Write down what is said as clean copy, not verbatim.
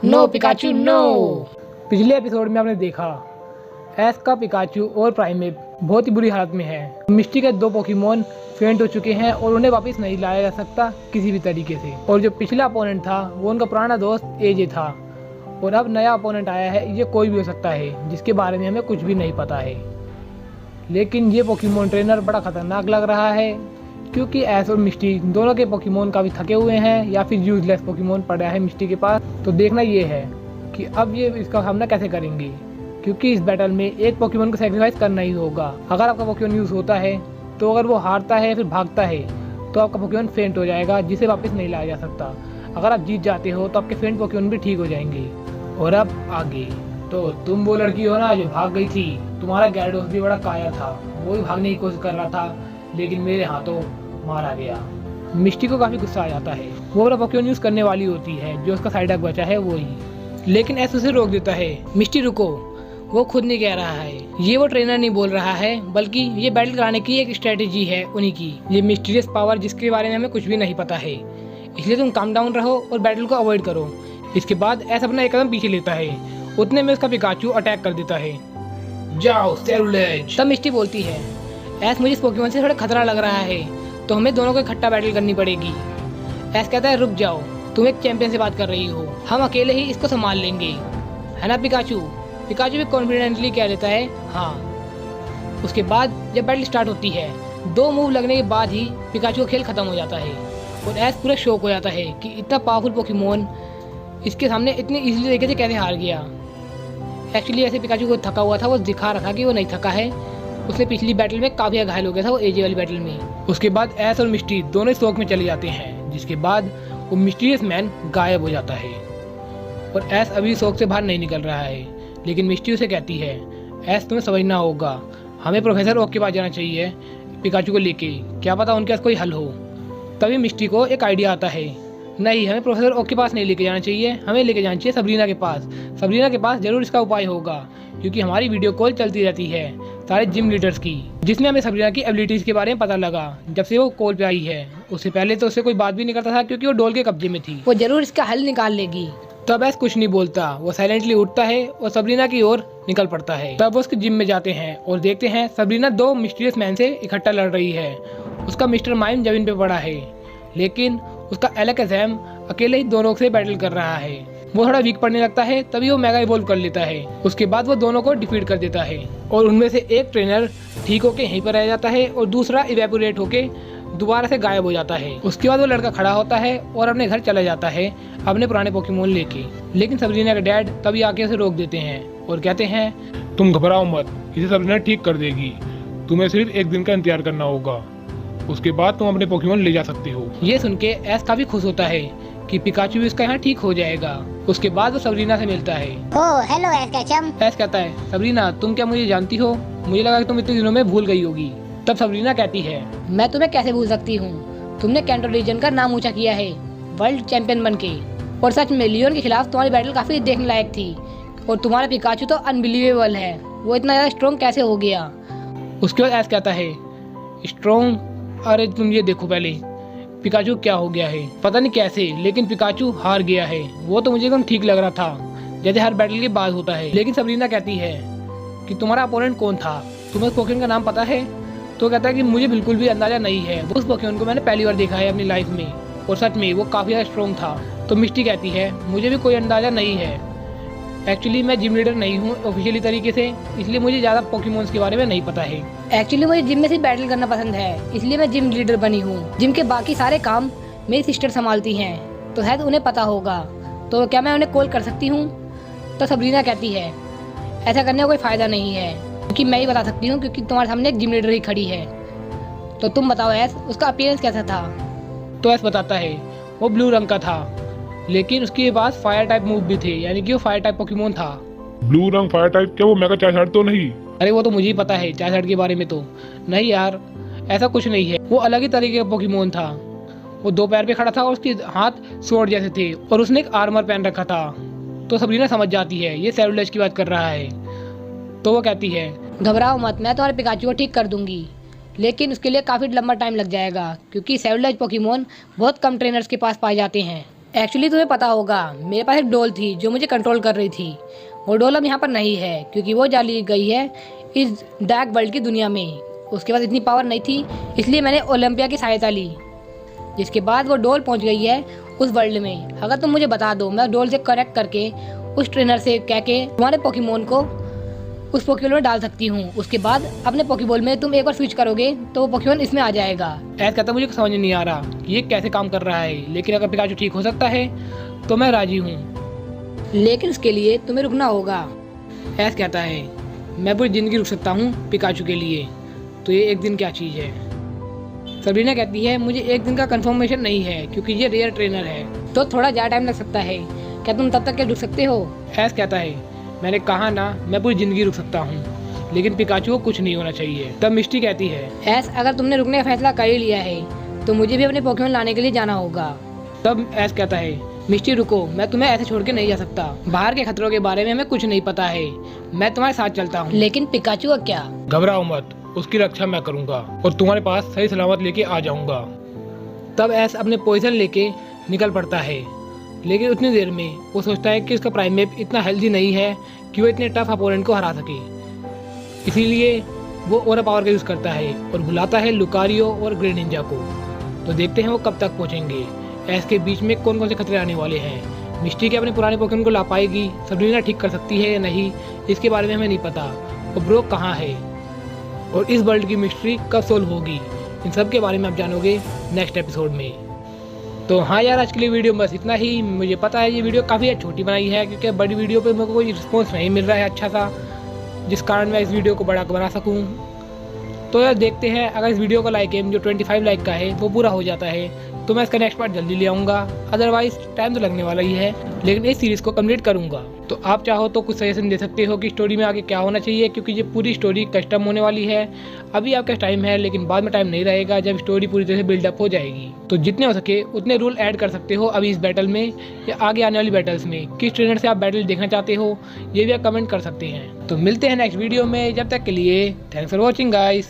No Pikachu no. पिछले episode में आपने देखा एस का पिकाचू और प्राइमेप बहुत ही बुरी हालत में है। मिस्टी के 2 पोकेमोन फेंट हो चुके हैं और उन्हें वापस नहीं लाया जा सकता किसी भी तरीके से। और जो पिछला अपोनेंट था वो उनका पुराना दोस्त एजे था और अब नया अपोनेंट आया है, ये कोई भी हो सकता है जिसके बारे में हमें कुछ भी नहीं पता है। लेकिन ये पोकेमोन ट्रेनर बड़ा खतरनाक लग रहा है क्योंकि एस और मिस्टी दोनों के पोकेमोन काफ़ी थके हुए हैं या फिर यूजलेस पोकेमोन पड़ा है मिस्टी के पास। तो देखना ये है कि अब ये इसका सामना कैसे करेंगे, क्योंकि इस बैटल में एक पोकेमोन को सेक्रीफाइस करना ही होगा। अगर आपका पोकेमोन यूज़ होता है तो अगर वो हारता है फिर भागता है तो आपका पोकेमोन फेंट हो जाएगा जिसे वापस नहीं लाया जा सकता। अगर आप जीत जाते हो तो आपके फेंट पोकेमोन भी ठीक हो जाएंगे। और अब आगे तो तुम वो लड़की हो ना जो भाग गई थी, तुम्हारा गैराडोस भी बड़ा कायर था, वो भी भागने की कोशिश कर रहा था लेकिन मेरे हाथों मारा गया। मिस्टी को काफ़ी गुस्सा आ जाता है, वो अपना पोकेमोन यूज़ करने वाली होती है, जो उसका साइड बचा है वो ही, लेकिन ऐसे उसे रोक देता है। मिस्टी रुको, वो खुद नहीं कह रहा है, ये वो ट्रेनर नहीं बोल रहा है बल्कि ये बैटल कराने की एक स्ट्रेटेजी है उन्हीं की, ये मिस्टीरियस पावर जिसके बारे में हमें कुछ भी नहीं पता है। इसलिए तुम काम डाउन रहो और बैटल को अवॉइड करो। इसके बाद ऐसा अपना एक कदम पीछे लेता है, उतने में उसका पिकाचू अटैक कर देता है। जाओ सेरुलेज। तब मिस्टी बोलती है ऐस मुझे इस पोकेमोन से थोड़ा खतरा लग रहा है तो हमें दोनों को इकट्ठा बैटल करनी पड़ेगी। ऐस कहता है रुक जाओ, तुम एक चैंपियन से बात कर रही हो, हम अकेले ही इसको संभाल लेंगे, है ना पिकाचू। पिकाचू भी कॉन्फिडेंटली कह देता है हाँ। उसके बाद जब बैटल स्टार्ट होती है 2 मूव लगने के बाद ही पिकाचू का खेल खत्म हो जाता है और ऐस पूरा शॉक हो जाता है कि इतना पावरफुल पोकेमोन इसके सामने इतनी इजीली तरीके से कैसे हार गया। एक्चुअली ऐसे पिकाचू को थका हुआ था, वो दिखा रहा था कि वो नहीं थका है, उसने पिछली बैटल में काफ़ी घायल हो गया था वो एजे वाली बैटल में। उसके बाद एस और मिस्टी दोनों शॉक में चले जाते हैं, जिसके बाद वो मिस्टीरियस मैन गायब हो जाता है और एस अभी शॉक से बाहर नहीं निकल रहा है। लेकिन मिस्टी उसे कहती है एस तुम्हें समझना होगा, हमें प्रोफेसर ओक के पास जाना चाहिए पिकाचू को लेके, क्या पता उनके पास कोई हल हो। तभी मिस्टी को एक आइडिया आता है, नहीं हमें प्रोफेसर ओक के पास नहीं लेके जाना चाहिए, हमें लेके जाना चाहिए सबरीना के पास। सबरीना के पास जरूर इसका उपाय होगा क्योंकि हमारी वीडियो कॉल चलती रहती है सारे जिम लीडर्स की, जिसमें हमें सबरीना की एबिलिटीज़ के बारे में पता लगा जब से वो कॉल पे आई है। उससे पहले तो उससे कोई बात भी नहीं करता था क्योंकि वो डोल के कब्जे में थी, वो जरूर इसका हल निकाल लेगी। तब ऐसा कुछ नहीं बोलता, वो साइलेंटली उठता है और सबरीना की ओर निकल पड़ता है। तब वो उसके जिम में जाते हैं और देखते हैं सबरीना 2 मिस्टीरियस मैन से इकट्ठा लड़ रही है। उसका मिस्टर माइम जमीन पे पड़ा है लेकिन उसका एलेकाज़म अकेले ही दोनों से बैटल कर रहा है। वो थोड़ा वीक पड़ने लगता है, तभी वो मेगा इवॉल्व कर लेता है। उसके बाद वो दोनों को डिफीट कर देता है और उनमें से एक ट्रेनर ठीक होके यहीं पर रह जाता है और दूसरा इवेपोरेट होके दोबारा से गायब हो जाता है। उसके बाद वो लड़का खड़ा होता है और अपने घर चला जाता है अपने पुराने पोकेमोन लेके। लेकिन सबरीना के डैड तभी आके उसे रोक देते हैं और कहते हैं तुम घबराओ मत, इसे सबरीना ठीक कर देगी, तुम्हें सिर्फ 1 दिन का इंतजार करना होगा, उसके बाद तुम अपने पोकेमोन ले जा सकते हो। ये सुन के एस काफी खुश होता है कि पिकाचू भी उसका यहाँ ठीक हो जाएगा। उसके बाद वो सबरीना से मिलता है। ओह हेलो एस का चम। एस कहता है सबरीना तुम क्या मुझे जानती हो, मुझे लगा कि तुम इतने दिनों में भूल गई होगी। तब सबरीना कहती है मैं तुम्हें कैसे भूल सकती हूँ, तुमने कैंटो रीजन का नाम ऊंचा किया है वर्ल्ड चैंपियन बन के, और सच में लियोन के खिलाफ तुम्हारी बैटल काफी देखने लायक थी और तुम्हारा पिकाचू तो अनबिलीवेबल है, वो इतना ज्यादा स्ट्रॉन्ग कैसे हो गया। उसके बाद एस कहता है स्ट्रॉन्ग, अरे तुम ये देखो पहले पिकाचू क्या हो गया है, पता नहीं कैसे लेकिन पिकाचू हार गया है। वो तो मुझे एकदम ठीक लग रहा था जैसे हर बैटल के बाद होता है। लेकिन सबरीना कहती है कि तुम्हारा अपोनेंट कौन था, तुम्हें उस पोकेमोन का नाम पता है। तो कहता है कि मुझे बिल्कुल भी अंदाजा नहीं है, उस पोकेमोन को मैंने पहली बार देखा है अपनी लाइफ में और सच में वो काफ़ी ज़्यादा स्ट्रॉन्ग था। तो मिस्टी कहती है मुझे भी कोई अंदाज़ा नहीं है, एक्चुअली मैं जिम लीडर नहीं हूँ ऑफिशियली तरीके से, इसलिए मुझे ज़्यादा पोकेमोन्स के बारे में नहीं पता है। एक्चुअली मुझे जिम में सिर्फ बैटल करना पसंद है, इसलिए मैं जिम लीडर बनी हूँ। जिम के बाकी सारे काम मेरी सिस्टर संभालती हैं, तो शायद उन्हें पता होगा, तो क्या मैं उन्हें कॉल कर सकती हूँ। तो सबरीना कहती है ऐसा करने का कोई फ़ायदा नहीं है क्योंकि मैं ही बता सकती हूँ, क्योंकि तुम्हारे सामने एक जिम लीडर ही खड़ी है। तो तुम बताओ एस, उसका अपीयरेंस कैसा था। तो एस बताता है वो ब्लू रंग का था लेकिन उसके पास फायर टाइप मूव भी थे, यानी कि वो फायर टाइप पोकेमोन था। ब्लू रंग फायर टाइप, क्या वो मेगा चार्जर तो नहीं? अरे वो तो मुझे ही पता है चार्जर के बारे में तो नहीं यार, ऐसा कुछ नहीं है, वो अलग ही तरीके का पोकेमोन था। वो 2 पैर पे खड़ा था और उसके हाथ स्वॉर्ड जैसे थे और उसने एक आर्मर पहन रखा था। तो सबरीना समझ जाती है ये सेरुलेज की बात कर रहा है। तो वो कहती है घबराओ मत, मैं तुम्हारे पिकाचू को ठीक कर दूंगी, लेकिन उसके लिए काफ़ी लंबा टाइम लग जाएगा क्योंकि सेरुलेज पोकेमोन बहुत कम ट्रेनर्स के पास पाए जाते हैं। एक्चुअली तुम्हें पता होगा मेरे पास एक डॉल थी जो मुझे कंट्रोल कर रही थी। वो डॉल अब यहाँ पर नहीं है क्योंकि वो जा ली गई है इस डार्क वर्ल्ड की दुनिया में। उसके पास इतनी पावर नहीं थी, इसलिए मैंने ओलंपिया की सहायता ली, जिसके बाद वो डॉल पहुँच गई है उस वर्ल्ड में। अगर तुम मुझे बता दो, मैं डॉल से कनेक्ट करके उस ट्रेनर से कह के तुम्हारे पोकेमोन को उस पोकेबॉल में डाल सकती हूँ। उसके बाद अपने पोकेबॉल में तुम एक बार स्विच करोगे तो वो पोकेमोन इसमें आ जाएगा। ऐसा कहता मुझे समझ नहीं आ रहा कि ये कैसे काम कर रहा है, लेकिन अगर पिकाचू ठीक हो सकता है तो मैं राजी हूँ, लेकिन उसके लिए तुम्हें रुकना होगा। ऐसा कहता है मैं पूरी जिंदगी रुक सकता हूँ पिकाचू के लिए, तो ये एक दिन क्या चीज़ है। सबरीना कहती है मुझे एक दिन का कंफर्मेशन नहीं है क्योंकि ये रेयर ट्रेनर है, तो थोड़ा ज़्यादा टाइम लग सकता है। क्या तुम तब तक क्या रुक सकते हो? ऐसा कहता है मैंने कहा ना, मैं पूरी जिंदगी रुक सकता हूँ, लेकिन पिकाचू को कुछ नहीं होना चाहिए। तब मिस्टी कहती है ऐस अगर तुमने रुकने का फैसला कर ही लिया है तो मुझे भी अपने पोकेमोन लाने के लिए जाना होगा। तब ऐस कहता है मिस्टी रुको, मैं तुम्हें ऐसे छोड़ के नहीं जा सकता। बाहर के खतरों के बारे में हमें कुछ नहीं पता है, मैं तुम्हारे साथ चलता हूँ। लेकिन पिकाचू का क्या? घबराओ मत, उसकी रक्षा मैं करूंगा और तुम्हारे पास सही सलामत लेके आ जाऊंगा। तब ऐस अपने पोजीशन लेके निकल पड़ता है, लेकिन उतनी देर में वो सोचता है कि उसका प्राइमेप इतना हेल्दी नहीं है कि वो इतने टफ अपोनेंट को हरा सके। इसीलिए वो ओरा पावर का यूज़ करता है और बुलाता है लुकारियो और ग्रेट निंजा को। तो देखते हैं वो कब तक पहुंचेंगे, ऐस के बीच में कौन कौन से खतरे आने वाले हैं। मिस्टी के अपने पुराने पोकेमोन को ला पाएगी, सबरीना ठीक कर सकती है या नहीं, इसके बारे में हमें नहीं पता। और ब्रोक कहाँ है और इस वर्ल्ड की मिस्ट्री कब सोल्व होगी, इन सब के बारे में आप जानोगे नेक्स्ट एपिसोड में। तो हाँ यार, आज के लिए वीडियो बस इतना ही। मुझे पता है ये वीडियो काफ़ी छोटी बनाई है क्योंकि बड़ी वीडियो पे मेरे को कोई रिस्पॉन्स नहीं मिल रहा है अच्छा सा, जिस कारण मैं इस वीडियो को बड़ा बना सकूँ। तो यार देखते हैं, अगर इस वीडियो का लाइक एम जो 25 लाइक का है वो पूरा हो जाता है तो मैं इसका नेक्स्ट पार्ट जल्दी ले आऊँगा। अदरवाइज टाइम तो लगने वाला ही है, लेकिन इस सीरीज़ को कंप्लीट करूँगा। तो आप चाहो तो कुछ सजेशन दे सकते हो कि स्टोरी में आगे क्या होना चाहिए, क्योंकि ये पूरी स्टोरी कस्टम होने वाली है। अभी आपका टाइम है, लेकिन बाद में टाइम नहीं रहेगा जब स्टोरी पूरी तरह से बिल्डअप हो जाएगी। तो जितने हो सके उतने रूल ऐड कर सकते हो अभी इस बैटल में या आगे आने वाली बैटल्स में। किस ट्रेनर से आप बैटल देखना चाहते हो ये भी आप कमेंट कर सकते हैं। तो मिलते हैं नेक्स्ट वीडियो में, जब तक के लिए थैंक्स फॉर वॉचिंग गाइस।